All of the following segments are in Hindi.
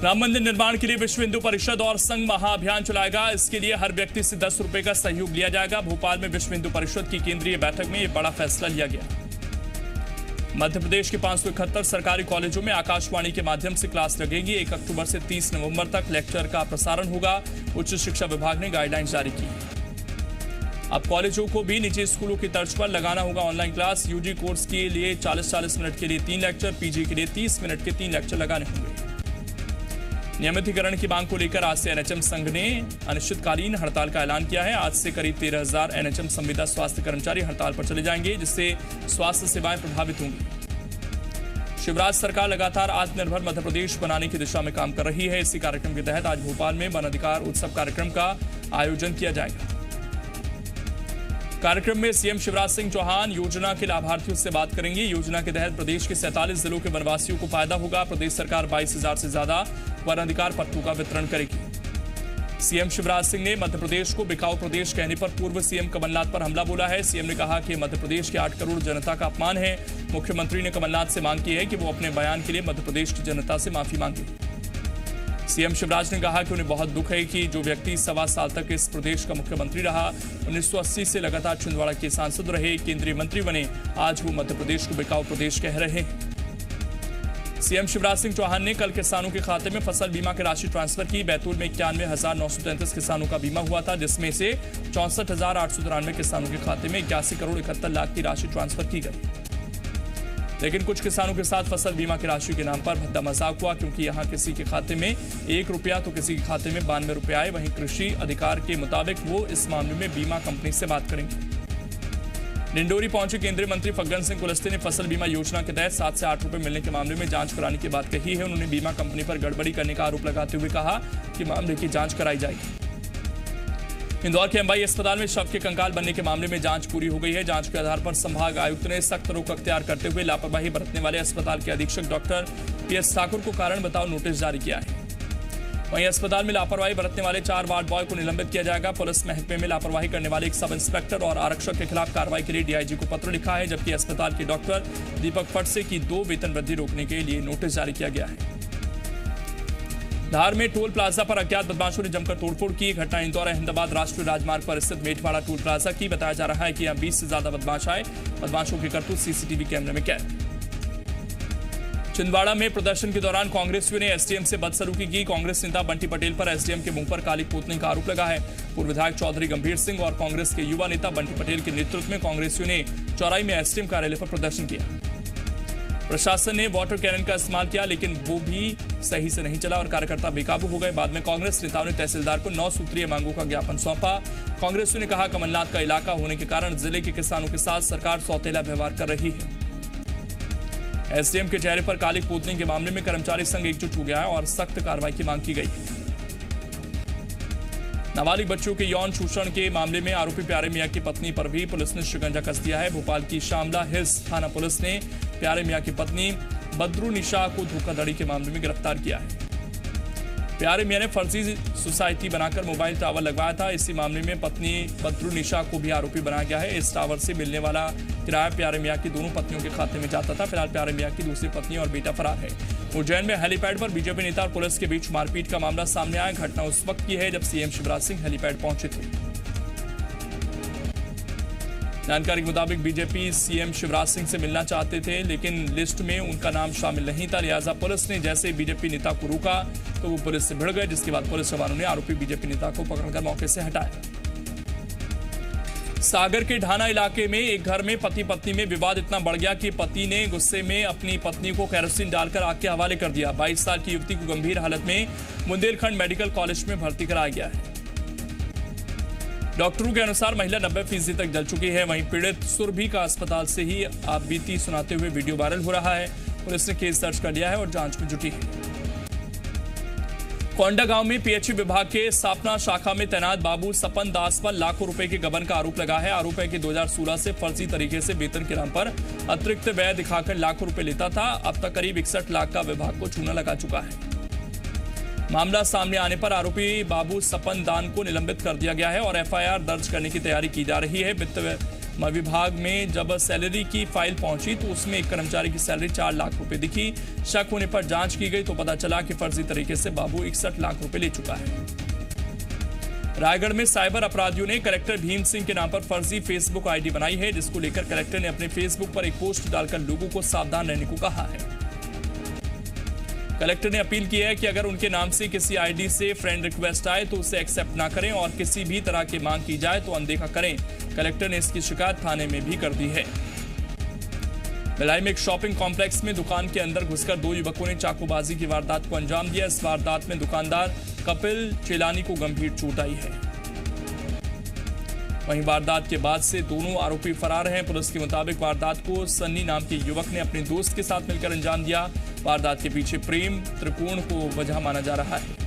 राम मंदिर निर्माण के लिए विश्व हिंदू परिषद और संघ महाअभियान चलाएगा। इसके लिए हर व्यक्ति से 10 रुपए का सहयोग लिया जाएगा। भोपाल में विश्व हिंदू परिषद की केंद्रीय बैठक में यह बड़ा फैसला लिया गया। मध्य प्रदेश के 571 सरकारी कॉलेजों में आकाशवाणी के माध्यम से क्लास लगेगी। 1 अक्टूबर से 30 नवंबर तक लेक्चर का प्रसारण होगा। उच्च शिक्षा विभाग ने गाइडलाइन जारी की। अब कॉलेजों को भी निजी स्कूलों की तर्ज पर लगाना होगा ऑनलाइन क्लास। यूजी कोर्स के लिए 40-40 मिनट के लिए 3 लेक्चर, पीजी के लिए 30 मिनट के 3 लेक्चर लगाने होंगे। नियमितीकरण की मांग को लेकर आज से एनएचएम संघ ने अनिश्चितकालीन हड़ताल का ऐलान किया है। आज से करीब 13,000 एनएचएम संविदा स्वास्थ्य कर्मचारी हड़ताल पर चले जाएंगे, जिससे स्वास्थ्य सेवाएं प्रभावित होंगी। शिवराज सरकार लगातार आत्मनिर्भर मध्य प्रदेश बनाने की दिशा में काम कर रही है। इसी कार्यक्रम के तहत आज भोपाल में वन अधिकार उत्सव कार्यक्रम का आयोजन किया जाएगा। कार्यक्रम में सीएम शिवराज सिंह चौहान योजना के लाभार्थियों से बात करेंगे। योजना के तहत प्रदेश के 47 जिलों के वनवासियों को फायदा होगा। प्रदेश सरकार 22,000 से ज्यादा वन अधिकार पट्टों का वितरण करेगी। सीएम शिवराज सिंह ने मध्य प्रदेश को बिकाऊ प्रदेश कहने पर पूर्व सीएम कमलनाथ पर हमला बोला है। सीएम ने कहा कि मध्य प्रदेश के 8 करोड़ जनता का अपमान है। मुख्यमंत्री ने कमलनाथ से मांग की है कि वो अपने बयान के लिए मध्य प्रदेश की जनता से माफी मांगे। सीएम शिवराज ने कहा कि उन्हें बहुत दुख है कि जो व्यक्ति 1.25 साल तक इस प्रदेश का मुख्यमंत्री रहा, 1980 से लगातार छिंदवाड़ा के सांसद रहे, केंद्रीय मंत्री बने, आज वो मध्य प्रदेश को बिकाऊ प्रदेश कह रहे हैं। सीएम शिवराज सिंह चौहान ने कल किसानों के खाते में फसल बीमा की राशि ट्रांसफर की। बैतूल में 91,933 किसानों का बीमा हुआ था, जिसमें से 64,893 किसानों के खाते में 81 करोड़ 71 लाख की राशि ट्रांसफर की गई। लेकिन कुछ किसानों के साथ फसल बीमा की राशि के नाम पर भद्दा मजाक हुआ, क्योंकि यहां किसी के खाते में 1 रुपया तो किसी के खाते में 92 रुपये आए। वहीं कृषि अधिकार के मुताबिक वो इस मामले में बीमा कंपनी से बात करेंगे। डिंडोरी पहुंचे केंद्रीय मंत्री फग्गन सिंह कुलस्ते ने फसल बीमा योजना के तहत 7 से 8 रुपए मिलने के मामले में जांच कराने की बात कही है। उन्होंने बीमा कंपनी पर गड़बड़ी करने का आरोप लगाते हुए कहा कि मामले की जांच कराई जाएगी। इंदौर के अंबाई अस्पताल में शव के कंकाल बनने के मामले में जांच पूरी हो गई है। जांच के आधार पर संभाग आयुक्त ने सख्त रुख अख्तियार करते हुए लापरवाही बरतने वाले अस्पताल के अधीक्षक डॉक्टर पीएस ठाकुर को कारण बताओ नोटिस जारी किया है। वहीं अस्पताल में लापरवाही बरतने वाले 4 वार्ड बॉय को निलंबित किया जाएगा। पुलिस महकमे में लापरवाही करने वाले एक सब इंस्पेक्टर और आरक्षक के खिलाफ कार्रवाई के लिए डीआईजी को पत्र लिखा है, जबकि अस्पताल के डॉक्टर दीपक फटसे की 2 वेतन वृद्धि रोकने के लिए नोटिस जारी किया गया है। धार में टोल प्लाजा पर अज्ञात बदमाशों ने जमकर तोड़फोड़ की। घटना इंदौर अहमदाबाद राष्ट्रीय राजमार्ग पर स्थित मेटवाड़ा टोल प्लाजा की। बताया जा रहा है कि यहां 20 से ज्यादा बदमाश आए। बदमाशों की करतूत सीसीटीवी कैमरे में कैद। छिंदवाड़ा में प्रदर्शन के दौरान कांग्रेसियों ने एसडीएम से बदसलूकी की। कांग्रेस नेता बंटी पटेल पर एसडीएम के मुंह पर काली पोतने का आरोप लगा है। पूर्व विधायक चौधरी गंभीर सिंह और कांग्रेस के युवा नेता बंटी पटेल के नेतृत्व में कांग्रेसियों ने चौराई में एसडीएम कार्यालय पर प्रदर्शन किया। प्रशासन ने वाटर कैनन का इस्तेमाल किया, लेकिन वो भी सही से नहीं चला और कार्यकर्ता बेकाबू हो गए। बाद में कांग्रेस नेताओं ने तहसीलदार को 9 सूत्रीय मांगों का ज्ञापन सौंपा। कांग्रेसियों ने कहा कमलनाथ का इलाका होने के कारण जिले के किसानों के साथ सरकार सौतेला व्यवहार कर रही है। एसडीएम के चेहरे पर काली पोतने के मामले में कर्मचारी संघ एकजुट हो गया है और सख्त कार्रवाई की मांग की गई है। नाबालिग बच्चों के यौन शोषण के मामले में आरोपी प्यारे मियां की पत्नी पर भी पुलिस ने शिकंजा कस दिया है। भोपाल की शामला हिल्स थाना पुलिस ने प्यारे मियां की पत्नी बद्रू निशा को धोखाधड़ी के मामले में गिरफ्तार किया है। प्यारे मियां ने फर्जी सोसाइटी बनाकर मोबाइल टावर लगवाया था। इसी मामले में पत्नी बद्रू निशा को भी आरोपी बनाया गया है। इस टावर से मिलने वाला किराया प्यारे मियां की दोनों पत्नियों के खाते में जाता था। फिलहाल प्यारे मियां की दूसरी पत्नी और बेटा फरार है। उज्जैन में हेलीपैड पर बीजेपी नेता और पुलिस के बीच मारपीट का मामला सामने आया। घटना उस वक्त की है जब सीएम शिवराज सिंह हेलीपैड पहुंचे थे। जानकारी के मुताबिक बीजेपी सीएम शिवराज सिंह से मिलना चाहते थे, लेकिन लिस्ट में उनका नाम शामिल नहीं था। लिहाजा पुलिस ने जैसे बीजेपी नेता को रोका तो वो पुलिस से भिड़ गए, जिसके बाद पुलिस जवानों ने आरोपी बीजेपी नेता को पकड़कर मौके से हटाया। सागर के ढाना इलाके में एक घर में पति पत्नी में विवाद इतना बढ़ गया कि पति ने गुस्से में अपनी पत्नी को केरोसिन डालकर आग के हवाले कर दिया। 22 साल की युवती को गंभीर हालत में बुंदेलखंड मेडिकल कॉलेज में भर्ती कराया गया है। डॉक्टरों के अनुसार महिला 90% तक जल चुकी है। वहीं पीड़ित सुरभि का अस्पताल से ही आपबीती सुनाते हुए वीडियो वायरल हो रहा है। पुलिस ने केस दर्ज कर लिया है और जांच में जुटी है। कोंडा गांव में पीएचई विभाग के सापना शाखा में तैनात बाबू सपन दास पर लाखों रुपए के गबन का आरोप लगा है। आरोप है कि 2016 से फर्जी तरीके से वेतन के नाम पर अतिरिक्त व्यय दिखाकर लाखों रुपए लेता था। अब तक करीब 61 लाख का विभाग को चूना लगा चुका है। मामला सामने आने पर आरोपी बाबू सपन दान को निलंबित कर दिया गया है और एफआईआर दर्ज करने की तैयारी की जा रही है। वित्त विभाग में जब सैलरी की फाइल पहुंची तो उसमें एक कर्मचारी की सैलरी 4 लाख रुपए दिखी। शक होने पर जांच की गई तो पता चला कि फर्जी तरीके से बाबू 61 लाख रुपए ले चुका है। रायगढ़ में साइबर अपराधियों ने कलेक्टर भीम सिंह के नाम पर फर्जी फेसबुक आईडी बनाई है, जिसको लेकर कलेक्टर ने अपने फेसबुक पर एक पोस्ट डालकर लोगों को सावधान रहने को कहा है। कलेक्टर ने अपील की है कि अगर उनके नाम से किसी आईडी से फ्रेंड रिक्वेस्ट आए तो उसे एक्सेप्ट ना करें और किसी भी तरह की मांग की जाए तो अनदेखा करें। कलेक्टर ने इसकी शिकायत थाने में भी कर दी है। भिलाई में एक शॉपिंग कॉम्प्लेक्स में दुकान के अंदर घुसकर 2 युवकों ने चाकूबाजी की वारदात को अंजाम दिया। इस वारदात में दुकानदार कपिल चेलानी को गंभीर चोट आई है। वहीं वारदात के बाद से दोनों आरोपी फरार हैं। पुलिस के मुताबिक वारदात को सन्नी नाम के युवक ने अपने दोस्त के साथ मिलकर अंजाम दिया। वारदात के पीछे प्रेम त्रिकोण को वजह माना जा रहा है।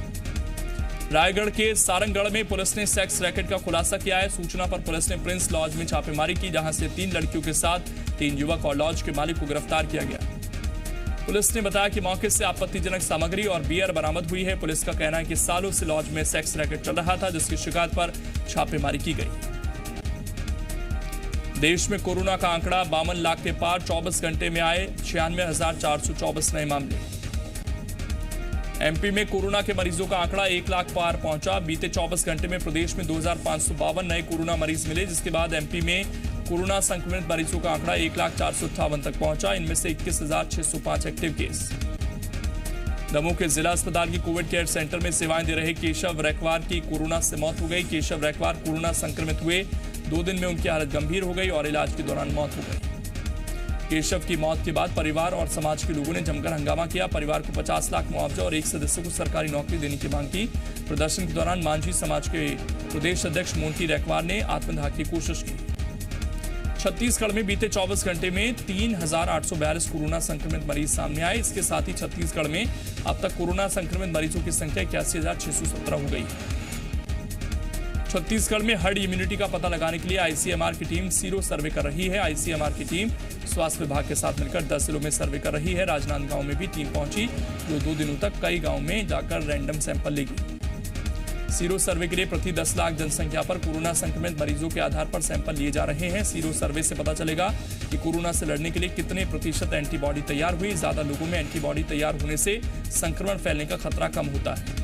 रायगढ़ के सारंगगढ़ में पुलिस ने सेक्स रैकेट का खुलासा किया है। सूचना पर पुलिस ने प्रिंस लॉज में छापेमारी की, जहां से 3 लड़कियों के साथ 3 युवक और लॉज के मालिक को गिरफ्तार किया गया। पुलिस ने बताया कि मौके से आपत्तिजनक सामग्री और बियर बरामद हुई है। पुलिस का कहना है कि सालों से लॉज में सेक्स रैकेट चल रहा था, जिसकी शिकायत पर छापेमारी की गई। देश में कोरोना का आंकड़ा 52 लाख के पार, 24 घंटे में आए 96,424 नए मामले। एमपी में कोरोना के मरीजों का आंकड़ा 1 लाख पार पहुंचा। बीते 24 घंटे में प्रदेश में 2,552 नए कोरोना मरीज मिले, जिसके बाद एमपी में कोरोना संक्रमित मरीजों का आंकड़ा 1,458 तक पहुंचा। इनमें से 21,605 एक्टिव केस। दमोह के जिला अस्पताल की कोविड केयर सेंटर में सेवाएं दे रहे केशव रैकवार की कोरोना से मौत हो गई। केशव रैकवार कोरोना संक्रमित हुए 2 दिन में उनकी हालत गंभीर हो गई और इलाज के दौरान मौत हो गई। केशव की मौत के बाद परिवार और समाज के लोगों ने जमकर हंगामा किया। परिवार को 50 लाख मुआवजा और एक सदस्य को सरकारी नौकरी देने की मांग की। प्रदर्शन के दौरान मांझी समाज के प्रदेश अध्यक्ष मोंटी रैकवार ने आत्मदाह की कोशिश की। छत्तीसगढ़ में बीते 24 घंटे में 3,842 कोरोना संक्रमित मरीज सामने आए। इसके साथ ही छत्तीसगढ़ में अब तक कोरोना संक्रमित मरीजों की संख्या 81,617 हो गई। छत्तीसगढ़ में हर्ड इम्यूनिटी का पता लगाने के लिए आईसीएमआर की टीम सीरो सर्वे कर रही है। आईसीएमआर की टीम स्वास्थ्य विभाग के साथ मिलकर 10 जिलों में सर्वे कर रही है। राजनांदगांव में भी टीम पहुंची, जो 2 दिनों तक कई गांवों में जाकर रैंडम सैंपल लेगी। सीरो सर्वे के लिए प्रति 10 लाख जनसंख्या पर कोरोना संक्रमित मरीजों के आधार पर सैंपल लिए जा रहे हैं। सीरो सर्वे से पता चलेगा कि कोरोना से लड़ने के लिए कितने प्रतिशत एंटीबॉडी तैयार हुई। ज्यादा लोगों में एंटीबॉडी तैयार होने से संक्रमण फैलने का खतरा कम होता है।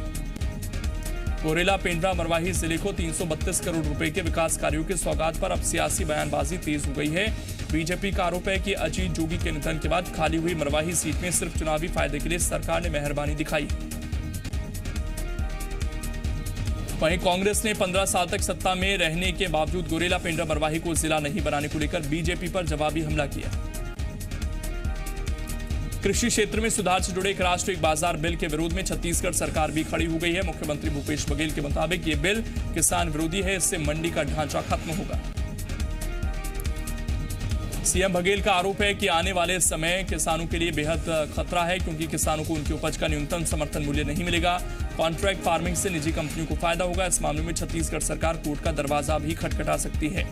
कोरेला पेंड्रा मरवाही जिले को 332 करोड़ रुपए के विकास कार्यों की सौगात पर अब सियासी बयानबाजी तेज हो गई है। बीजेपी का आरोप है कि अजीत जोगी के निधन के बाद खाली हुई मरवाही सीट में सिर्फ चुनावी फायदे के लिए सरकार ने मेहरबानी दिखाई। वहीं कांग्रेस ने 15 साल तक सत्ता में रहने के बावजूद गोरेला पेंड्रा मरवाही को जिला नहीं बनाने को लेकर बीजेपी पर जवाबी हमला किया। कृषि क्षेत्र में सुधार से जुड़े एक राष्ट्रीय बाजार बिल के विरोध में छत्तीसगढ़ सरकार भी खड़ी हो गई है। मुख्यमंत्री भूपेश बघेल के मुताबिक ये बिल किसान विरोधी है, इससे मंडी का ढांचा खत्म होगा। सीएम बघेल का आरोप है कि आने वाले समय किसानों के लिए बेहद खतरा है, क्योंकि किसानों को उनकी उपज का न्यूनतम समर्थन मूल्य नहीं मिलेगा। कॉन्ट्रैक्ट फार्मिंग से निजी कंपनियों को फायदा होगा। इस मामले में छत्तीसगढ़ सरकार कोर्ट का दरवाजा भी खटखटा सकती है।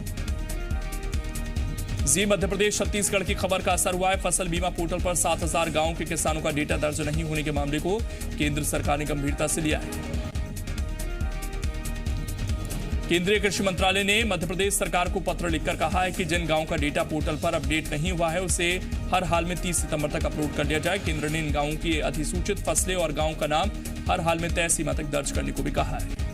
जी मध्य प्रदेश छत्तीसगढ़ की खबर का असर हुआ है। फसल बीमा पोर्टल पर 7,000 गांवों के किसानों का डेटा दर्ज नहीं होने के मामले को केंद्र सरकार ने गंभीरता से लिया है। केंद्रीय कृषि मंत्रालय ने मध्य प्रदेश सरकार को पत्र लिखकर कहा है कि जिन गांवों का डेटा पोर्टल पर अपडेट नहीं हुआ है उसे हर हाल में 30 सितंबर तक अपलोड कर दिया जाए। केंद्र ने इन गांवों की अधिसूचित फसलें और गांवों का नाम हर हाल में तय सीमा तक दर्ज करने को भी कहा है।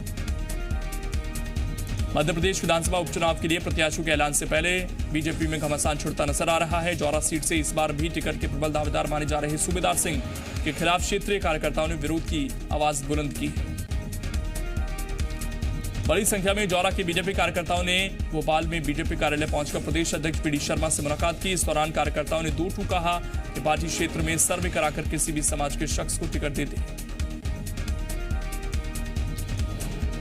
मध्य प्रदेश विधानसभा उपचुनाव के लिए प्रत्याशियों के ऐलान से पहले बीजेपी में घमासान छिड़ता नजर आ रहा है। जौरा सीट से इस बार भी टिकट के प्रबल दावेदार माने जा रहे सूबेदार सिंह के खिलाफ क्षेत्रीय कार्यकर्ताओं ने विरोध की आवाज बुलंद की है। बड़ी संख्या में जौरा के बीजेपी कार्यकर्ताओं ने भोपाल में बीजेपी कार्यालय पहुंचकर प्रदेश अध्यक्ष पीडी शर्मा से मुलाकात की। इस दौरान कार्यकर्ताओं ने दो टूक कहा कि पार्टी क्षेत्र में सर्वे कराकर किसी भी समाज के शख्स को टिकट देते हैं।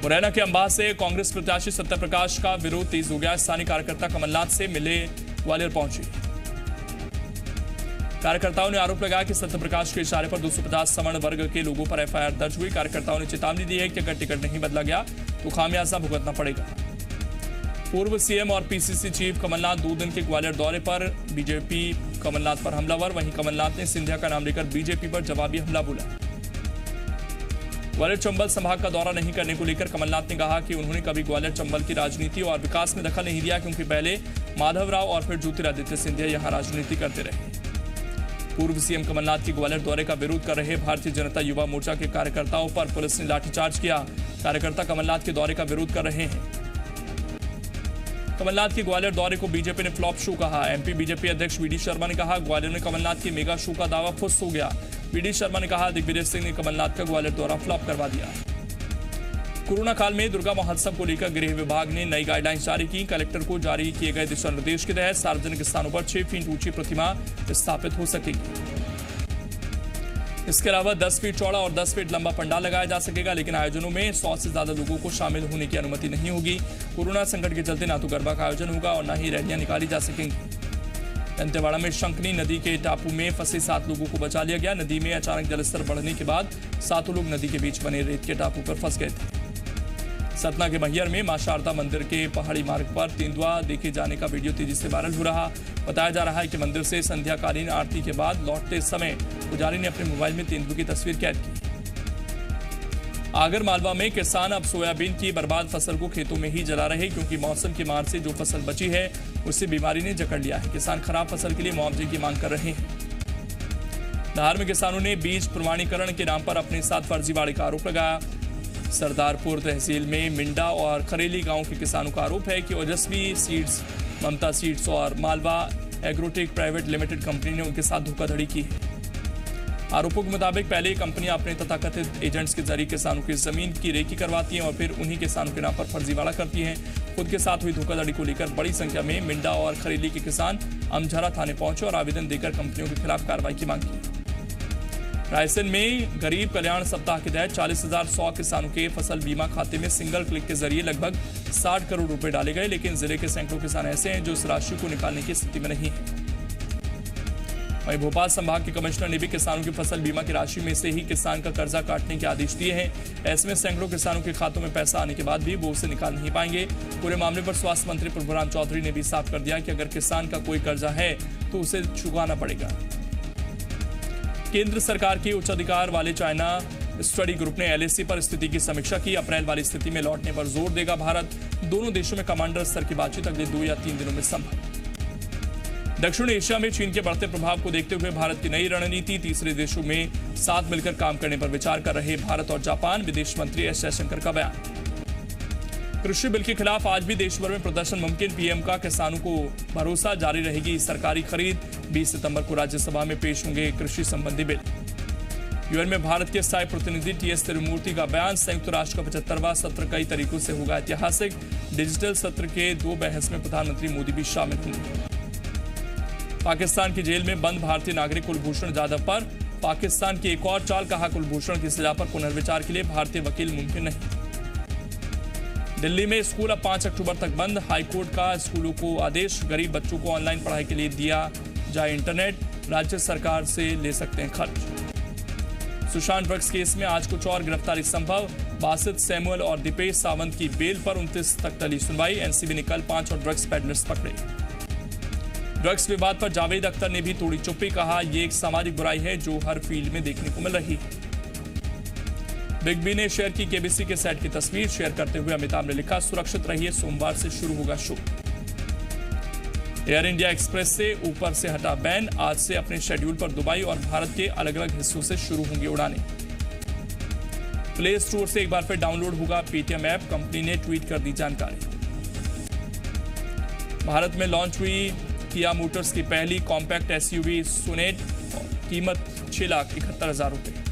मुरैना के अंबाह से कांग्रेस प्रत्याशी सत्यप्रकाश का विरोध तेज हो गया। स्थानीय कार्यकर्ता कमलनाथ से मिले ग्वालियर पहुंचे। कार्यकर्ताओं ने आरोप लगाया कि सत्यप्रकाश के इशारे पर 250 सवर्ण वर्ग के लोगों पर एफआईआर दर्ज हुई। कार्यकर्ताओं ने चेतावनी दी है कि अगर टिकट नहीं बदला गया तो खामियाजा भुगतना पड़ेगा। पूर्व सीएम और पीसीसी चीफ कमलनाथ 2 दिन के ग्वालियर दौरे पर, बीजेपी कमलनाथ पर हमलावर। वहीं कमलनाथ ने सिंधिया का नाम लेकर बीजेपी पर जवाबी हमला बोला। ग्वालियर चंबल संभाग का दौरा नहीं करने को लेकर कमलनाथ ने कहा कि उन्होंने कभी ग्वालियर चंबल की राजनीति और विकास में दखल नहीं दिया, क्योंकि पहले माधवराव और फिर ज्योतिरादित्य सिंधिया यहां राजनीति करते रहे। पूर्व सीएम कमलनाथ के ग्वालियर दौरे का विरोध कर रहे भारतीय जनता युवा मोर्चा के कार्यकर्ताओं पर पुलिस ने लाठीचार्ज किया। कार्यकर्ता कमलनाथ के दौरे का विरोध कर रहे हैं। कमलनाथ के ग्वालियर दौरे को बीजेपी ने फ्लॉप शो कहा। एमपी बीजेपी अध्यक्ष वीडी शर्मा ने कहा, ग्वालियर में कमलनाथ के मेगा शो का दावा फुस हो गया। वीडी शर्मा ने कहा, दिग्विजय सिंह ने कमलनाथ का ग्वालियर दौरा फ्लॉप करवा दिया। कोरोना काल में दुर्गा महोत्सव को लेकर गृह विभाग ने नई गाइडलाइंस जारी की। कलेक्टर को जारी किए गए दिशा निर्देश के तहत सार्वजनिक स्थानों पर 6 फीट ऊंची प्रतिमा स्थापित हो सकेगी। इसके अलावा 10 फीट चौड़ा और 10 फीट लंबा पंडाल लगाया जा सकेगा, लेकिन आयोजनों में 100 से ज्यादा लोगों को शामिल होने की अनुमति नहीं होगी। कोरोना संकट के चलते न तो गरबा का आयोजन होगा और न ही रैलियां निकाली जा सकेंगी। दंतेवाड़ा में शंकनी नदी के टापू में फंसे 7 लोगों को बचा लिया गया। नदी में अचानक जलस्तर बढ़ने के बाद 7 लोग नदी के बीच बने रेत के टापू पर फंस गए थे। सतना के मैहर में मां शारदा मंदिर के पहाड़ी मार्ग पर तेंदुआ देखे जाने का वीडियो तेजी से वायरल हो रहा। बताया जा रहा है कि मंदिर से संध्याकालीन आरती के बाद लौटते समय पुजारी ने अपने मोबाइल में तेंदुए की तस्वीर कैद की। आगर मालवा में किसान अब सोयाबीन की बर्बाद फसल को खेतों में ही जला रहे, क्योंकि मौसम की मार से जो फसल बची है उससे बीमारी ने जकड़ लिया है। किसान खराब फसल के लिए मुआवजे की मांग कर रहे हैं। धार में किसानों ने बीज प्रमाणीकरण के नाम पर अपने साथ फर्जीवाड़े का आरोप लगाया। सरदारपुर तहसील में मिंडा और खरेली गांव के किसानों का आरोप है कि ओजस्वी सीड्स, ममता सीड्स और Malwa agrotech private limited company ने उनके साथ धोखाधड़ी की है। आरोपों के मुताबिक पहले ये कंपनियां अपने तथाकथित एजेंट्स के जरिए किसानों की जमीन की रेकी करवाती हैं और फिर उन्हीं किसानों के नाम पर फर्जीवाड़ा करती हैं। खुद के साथ हुई धोखाधड़ी को लेकर बड़ी संख्या में मिंडा और खरेली के किसान अमझरा थाने पहुंचे और आवेदन देकर कंपनियों के खिलाफ कार्रवाई की मांग की। रायसेन में गरीब कल्याण सप्ताह के तहत 40,100 किसानों के फसल बीमा खाते में सिंगल क्लिक के जरिए लगभग 60 करोड़ रुपए डाले गए, लेकिन जिले के सैकड़ों किसान ऐसे हैं जो इस राशि को निकालने की स्थिति में नहीं है। वहीं भोपाल संभाग के कमिश्नर ने भी किसानों की फसल बीमा की राशि में से ही किसान का कर्जा काटने के आदेश दिए हैं। ऐसे में सैकड़ों किसानों के खातों में पैसा आने के बाद भी वो उसे निकाल नहीं पाएंगे। पूरे मामले पर स्वास्थ्य मंत्री प्रभुराम चौधरी ने भी साफ कर दिया कि अगर किसान का कोई कर्जा है तो उसे चुकाना पड़ेगा। केंद्र सरकार के उच्च अधिकार वाले चाइना स्टडी ग्रुप ने एलएसी पर स्थिति की समीक्षा की। अप्रैल वाली स्थिति में लौटने पर जोर देगा भारत। दोनों देशों में कमांडर स्तर की बातचीत अगले 2 या 3 दिनों में संभव। दक्षिण एशिया में चीन के बढ़ते प्रभाव को देखते हुए भारत की नई रणनीति, तीसरे देशों में साथ मिलकर काम करने पर विचार कर रहे भारत और जापान। विदेश मंत्री एस जयशंकर का बयान। कृषि बिल के खिलाफ आज भी देश भर में प्रदर्शन मुमकिन। पीएम का किसानों को भरोसा, जारी रहेगी सरकारी खरीद। 20 सितंबर को राज्यसभा में पेश होंगे कृषि संबंधी बिल। यूएन में भारत के स्थायी प्रतिनिधि टीएस तिरुमूर्ति का बयान। संयुक्त राष्ट्र का 75वां सत्र कई तरीकों से होगा ऐतिहासिक। डिजिटल सत्र के 2 बहस में प्रधानमंत्री मोदी भी शामिल होंगे। पाकिस्तान की जेल में बंद भारतीय नागरिक कुलभूषण जाधव पर पाकिस्तान की एक और चाल, कहा कुलभूषण की सजा पर पुनर्विचार के लिए भारतीय वकील मुमकिन नहीं। दिल्ली में स्कूल अब 5 अक्टूबर तक बंद। हाईकोर्ट का स्कूलों को आदेश, गरीब बच्चों को ऑनलाइन पढ़ाई के लिए दिया जाए इंटरनेट, राज्य सरकार से ले सकते हैं खर्च। सुशांत ड्रग्स केस में आज कुछ और गिरफ्तारी संभव। बासित सैमुअल और दीपेश सावंत की बेल पर 29 तक टली सुनवाई। एनसीबी ने कल 5 और ड्रग्स पेडलर्स पकड़े। ड्रग्स विवाद पर जावेद अख्तर ने भी तोड़ी चुप्पी, कहा यह एक सामाजिक बुराई है जो हर फील्ड में देखने को मिल रही है। बिग बी ने शेयर की केबीसी के सेट की तस्वीर। शेयर करते हुए अमिताभ ने लिखा, सुरक्षित रहिए, सोमवार से शुरू होगा शो। एयर इंडिया एक्सप्रेस से ऊपर से हटा बैन। आज से अपने शेड्यूल पर दुबई और भारत के अलग अलग हिस्सों से शुरू होंगी उड़ानें। प्ले स्टोर से एक बार फिर डाउनलोड होगा पेटीएम ऐप, कंपनी ने ट्वीट कर दी जानकारी। भारत में लॉन्च हुई किया मोटर्स की पहली कॉम्पैक्ट एसयूवी सोनेट, कीमत 6,71,000 रुपए।